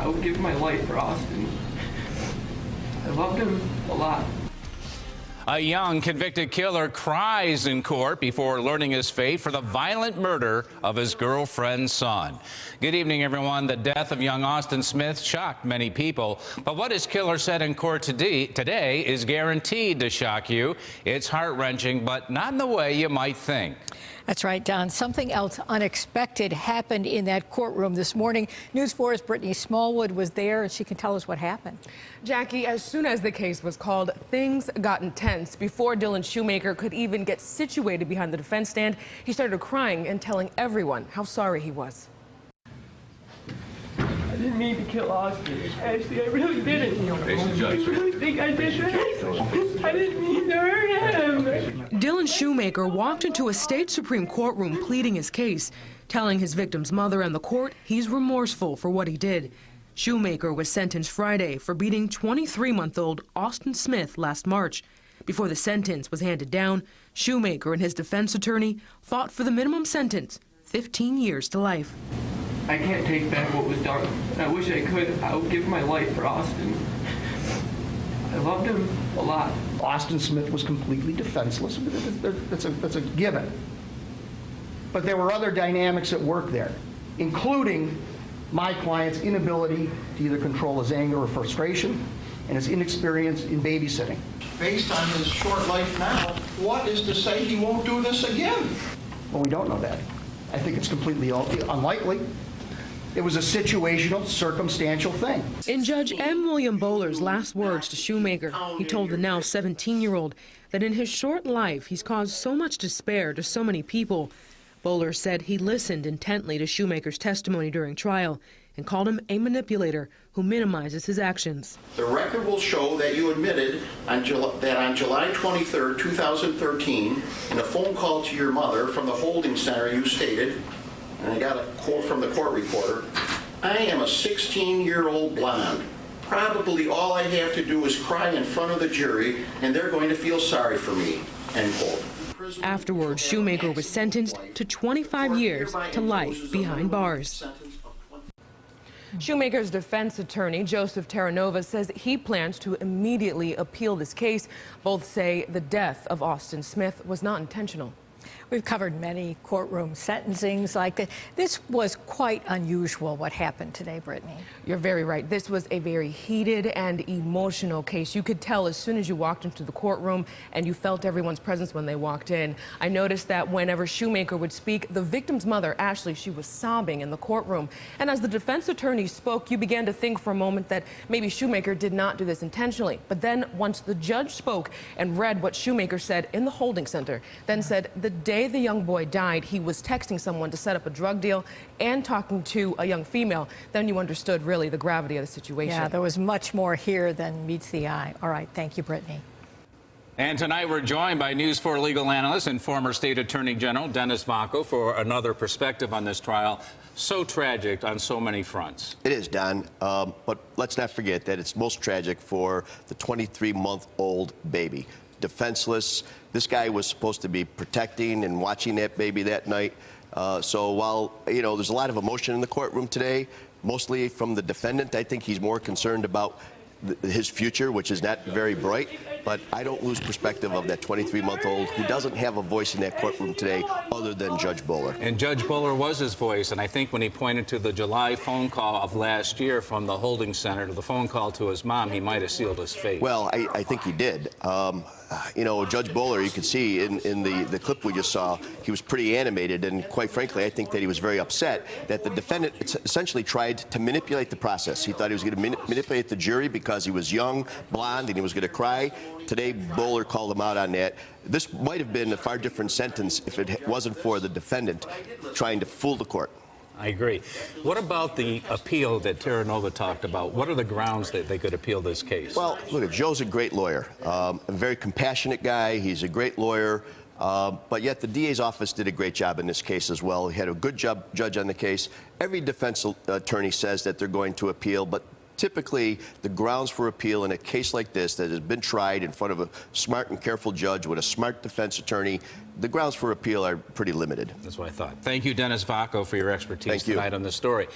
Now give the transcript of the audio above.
I would give my life for Austin. I loved him a lot. A young convicted killer cries in court before learning his fate for the violent murder of his girlfriend's son. Good evening, everyone. The death of young Austin Smith shocked many people, but what his killer said in court today is guaranteed to shock you. It's heart-wrenching, but not in the way you might think. That's right, Don. Something else unexpected happened in that courtroom this morning. News 4's Brittany Smallwood was there, and she can tell us what happened. Jackie, as soon as the case was called, things got intense. Before Dylan Shoemaker could even get situated behind the defense stand, he started crying and telling everyone how sorry he was. I didn't mean to kill Austin. Ashley, I really didn't. I really think I did that. I didn't mean to hurt him. Dylan Shoemaker walked into a state Supreme Court room pleading his case, telling his victim's mother and the court he's remorseful for what he did. Shoemaker was sentenced Friday for beating 23-month-old Austin Smith last March. Before the sentence was handed down, Shoemaker and his defense attorney fought for the minimum sentence, 15 years to life. I can't take back what was done. I wish I could. I would give my life for Austin. I loved him a lot. Austin Smith was completely defenseless. That's a given. But there were other dynamics at work there, including my client's inability to either control his anger or frustration and his inexperience in babysitting. Based on his short life now, what is to say he won't do this again? Well, we don't know that. I think it's completely unlikely. It was a situational, circumstantial thing. In Judge M. William Bowler's last words to Shoemaker, he told the now 17-year-old that in his short life, he's caused so much despair to so many people. Bowler said he listened intently to Shoemaker's testimony during trial and called him a manipulator who minimizes his actions. The record will show that you admitted that on July 23, 2013, in a phone call to your mother from the holding center, you stated, and I got a quote from the court reporter, "I am a 16-year-old blonde. Probably all I have to do is cry in front of the jury, and they're going to feel sorry for me," end quote. Afterwards, Shoemaker was sentenced to 25 years to life behind bars. Shoemaker's defense attorney, Joseph Terranova, says he plans to immediately appeal this case. Both say the death of Austin Smith was not intentional. We've covered many courtroom sentencings like that. This was quite unusual, what happened today, Brittany. You're very right. This was a very heated and emotional case. You could tell as soon as you walked into the courtroom, and you felt everyone's presence when they walked in. I noticed that whenever Shoemaker would speak, the victim's mother, Ashley, she was sobbing in the courtroom. And as the defense attorney spoke, you began to think for a moment that maybe Shoemaker did not do this intentionally. But then once the judge spoke and read what Shoemaker said in the holding center, then said the day the young boy died, he was texting someone to set up a drug deal and talking to a young female, then you understood really the gravity of the situation. Yeah, there was much more here than meets the eye. All right, thank you, Brittany. And tonight we're joined by News 4 legal analyst and former State Attorney General Dennis Vacco for another perspective on this trial. So tragic on so many fronts. It is, Don, but let's not forget that it's most tragic for the 23-month-old baby. Defenseless. This guy was supposed to be protecting and watching that baby that night. So while, you know, there's a lot of emotion in the courtroom today, mostly from the defendant, I think he's more concerned about his future, which is not very bright. But I don't lose perspective of that 23-month-old who doesn't have a voice in that courtroom today other than Judge Bowler. And Judge Bowler was his voice, and I think when he pointed to the July phone call of last year from the holding center to the phone call to his mom, he might have sealed his fate. Well, I think he did. You know, Judge Bowler, you could see in the clip we just saw, he was pretty animated, and quite frankly, I think that he was very upset that the defendant essentially tried to manipulate the process. He thought he was going to manipulate the jury because he was young, blonde, and he was going to cry. Today, Bowler called him out on that. This might have been a far different sentence if it wasn't for the defendant trying to fool the court. I agree. What about the appeal that Terranova talked about? What are the grounds that they could appeal this case? Well, look, Joe's a great lawyer, a very compassionate guy. He's a great lawyer, but yet the DA's office did a great job in this case as well. He had a good judge on the case. Every defense attorney says that they're going to appeal, but typically, the grounds for appeal in a case like this that has been tried in front of a smart and careful judge with a smart defense attorney, the grounds for appeal are pretty limited. That's what I thought. Thank you, Dennis Vacco, for your expertise tonight on this story.